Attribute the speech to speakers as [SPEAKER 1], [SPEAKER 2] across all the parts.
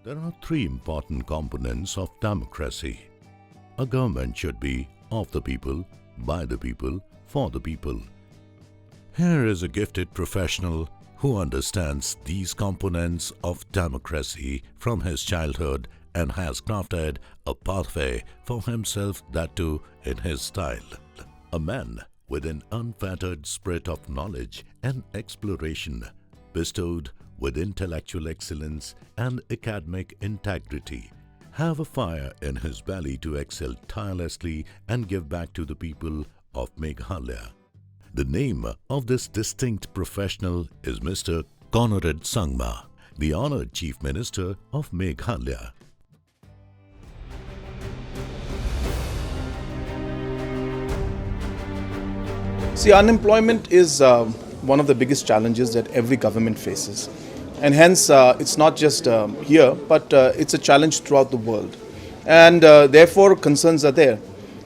[SPEAKER 1] There are three important components of democracy. A government should be of the people, by the people, for the people. Here is a gifted professional who understands these components of democracy from his childhood and has crafted a pathway for himself, that too in his style. A man with an unfettered spirit of knowledge and exploration, bestowed with intellectual excellence and academic integrity, have a fire in his belly to excel tirelessly and give back to the people of Meghalaya. The name of this distinct professional is Mr. Conrad Sangma, the Honored Chief Minister of Meghalaya.
[SPEAKER 2] See, unemployment is one of the biggest challenges that every government faces. And hence, it's not just here, but it's a challenge throughout the world. And therefore, concerns are there.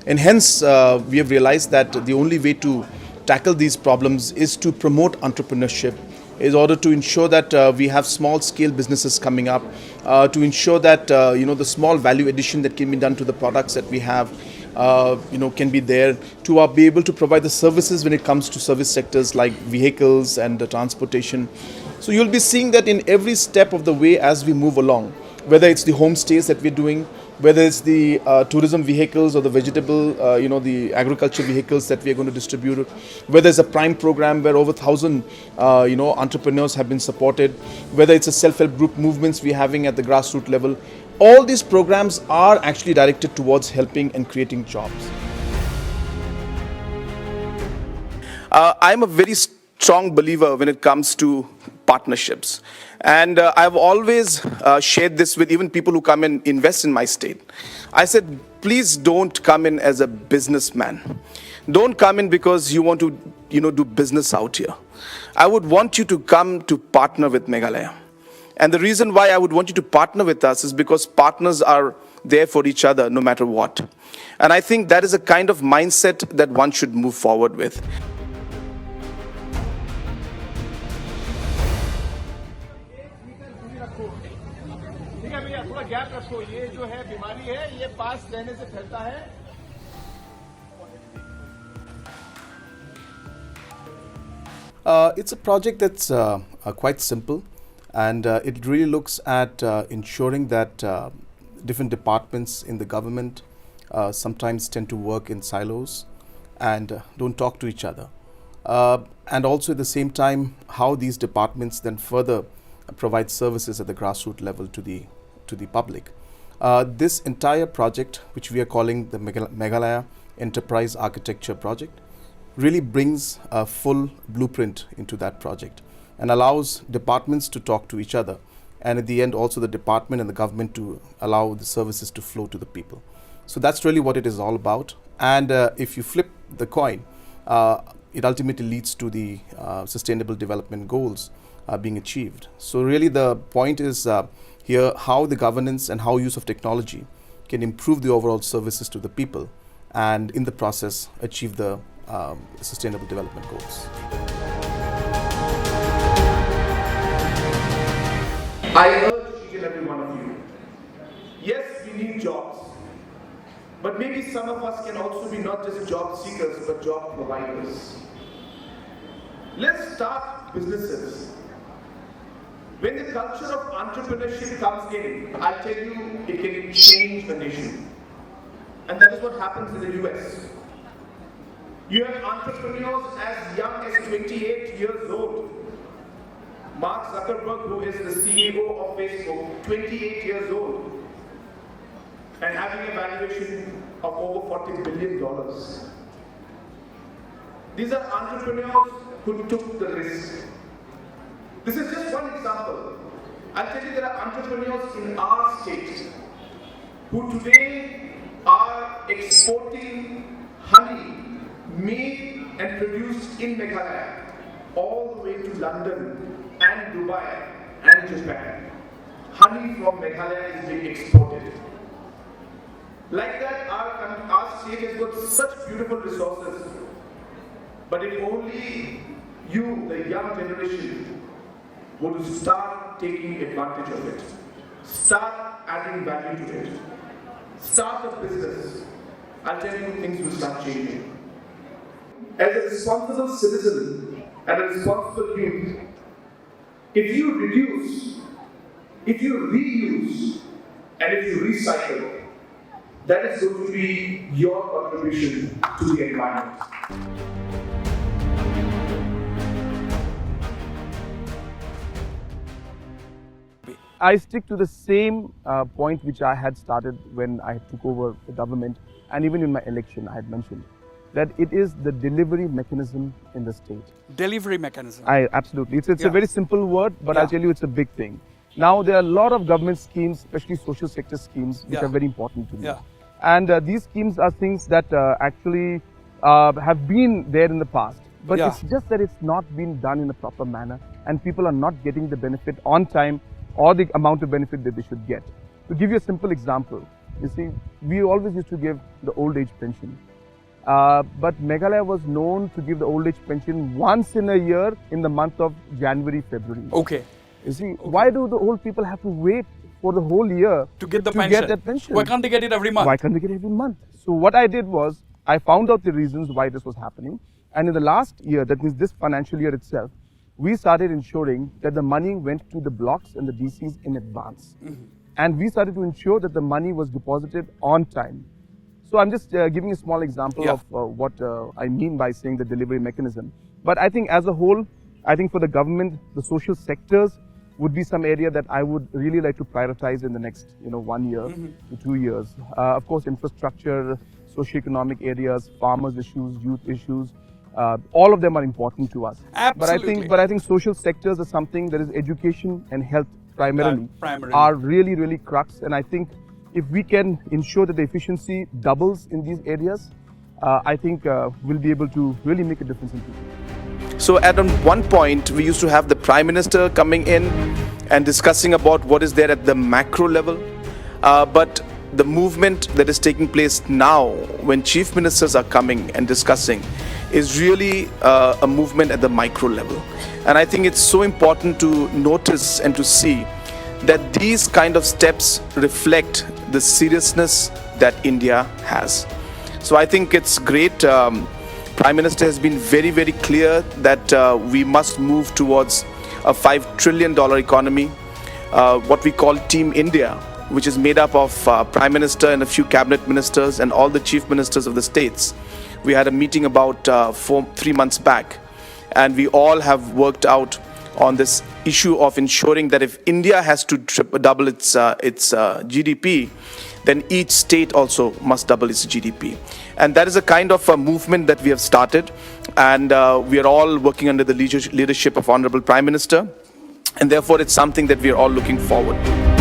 [SPEAKER 2] And hence, we have realized that the only way to tackle these problems is to promote entrepreneurship, in order to ensure that we have small-scale businesses coming up, to ensure that the small value addition that can be done to the products that we have, can be there, to be able to provide the services when it comes to service sectors like vehicles and transportation. So you'll be seeing that in every step of the way as we move along, whether it's the homestays that we're doing, whether it's the tourism vehicles or the vegetable, the agriculture vehicles that we are going to distribute, whether it's a prime program where over 1,000, entrepreneurs have been supported, whether it's a self-help group movements we're having at the grassroots level. All these programs are actually directed towards helping and creating jobs. I'm a very strong believer when it comes to partnerships. And I've always shared this with even people who come and invest in my state. I said, please don't come in as a businessman. Don't come in because you want to, do business out here. I would want you to come to partner with Meghalaya. And the reason why I would want you to partner with us is because partners are there for each other no matter what. And I think that is a kind of mindset that one should move forward with. It's a project that's quite simple, and it really looks at ensuring that different departments in the government sometimes tend to work in silos and don't talk to each other. And also at the same time, how these departments then further provide services at the grassroots level to the public. This entire project, which we are calling the Meghalaya Enterprise Architecture Project, really brings a full blueprint into that project and allows departments to talk to each other, and at the end also the department and the government to allow the services to flow to the people. So that's really what it is all about. And if you flip the coin, it ultimately leads to the sustainable development goals being achieved. So really the point is here how the governance and how use of technology can improve the overall services to the people, and in the process achieve the sustainable development goals.
[SPEAKER 3] I urge each and every one of you, yes, we need jobs, but maybe some of us can also be not just job seekers, but job providers. Let's start businesses. When the culture of entrepreneurship comes in, I tell you, it can change a nation. And that is what happens in the US. You have entrepreneurs as young as 28 years old. Mark Zuckerberg, who is the CEO of Facebook, 28 years old, and having a valuation of over $40 billion. These are entrepreneurs who took the risk. This is just one example. I'll tell you, there are entrepreneurs in our state who today are exporting honey made and produced in Meghalaya all the way to London and Dubai and Japan. Honey from Meghalaya is being exported. Like that, our state has got such beautiful resources. But if only you, the young generation, would start taking advantage of it. Start adding value to it. Start a business. I'll tell you, things will start changing. As a responsible citizen and a responsible youth, if you reduce, if you reuse, and if you recycle, that is going to be your contribution to the environment.
[SPEAKER 2] I stick to the same point which I had started when I took over the government, and even in my election I had mentioned that it is the delivery mechanism in the state.
[SPEAKER 4] Delivery mechanism.
[SPEAKER 2] Absolutely. It's a very simple word, but I'll tell you it's a big thing. Now there are a lot of government schemes, especially social sector schemes, which are very important to me. And these schemes are things that actually have been there in the past. But it's just that it's not been done in a proper manner, and people are not getting the benefit on time or the amount of benefit that they should get. To give you a simple example, you see, we always used to give the old age pension. But Meghalaya was known to give the old age pension once in a year in the month of January, February.
[SPEAKER 4] Okay.
[SPEAKER 2] You see, why do the old people have to wait for the whole year
[SPEAKER 4] to get
[SPEAKER 2] that pension?
[SPEAKER 4] Why can't they get it every month?
[SPEAKER 2] Why can't they get it every month? So what I did was, I found out the reasons why this was happening. And in the last year, that means this financial year itself, we started ensuring that the money went to the blocks and the DCs in advance. And we started to ensure that the money was deposited on time. So I'm just giving a small example of what I mean by saying the delivery mechanism. But I think as a whole, I think for the government, the social sectors would be some area that I would really like to prioritize in the next 1 year to 2 years. Of course, infrastructure, socio-economic areas, farmers' issues, youth issues, all of them are important to us.
[SPEAKER 4] Absolutely.
[SPEAKER 2] But I think social sectors are something that is education and health primarily are really, really crux. And I think if we can ensure that the efficiency doubles in these areas, I think we'll be able to really make a difference in people.
[SPEAKER 3] So at one point, we used to have the Prime Minister coming in and discussing about what is there at the macro level. But the movement that is taking place now, when Chief Ministers are coming and discussing, is really a movement at the micro level. And I think it's so important to notice and to see that these kind of steps reflect the seriousness that India has. So I think it's great. Prime Minister has been very, very clear that we must move towards a $5 trillion economy, what we call Team India, which is made up of Prime Minister and a few cabinet ministers and all the chief ministers of the states. We had a meeting about 3 months back, and we all have worked out on this issue of ensuring that if India has to double its GDP, then each state also must double its GDP. And that is a kind of a movement that we have started, and we are all working under the leadership of Honorable Prime Minister, and therefore it's something that we are all looking forward to.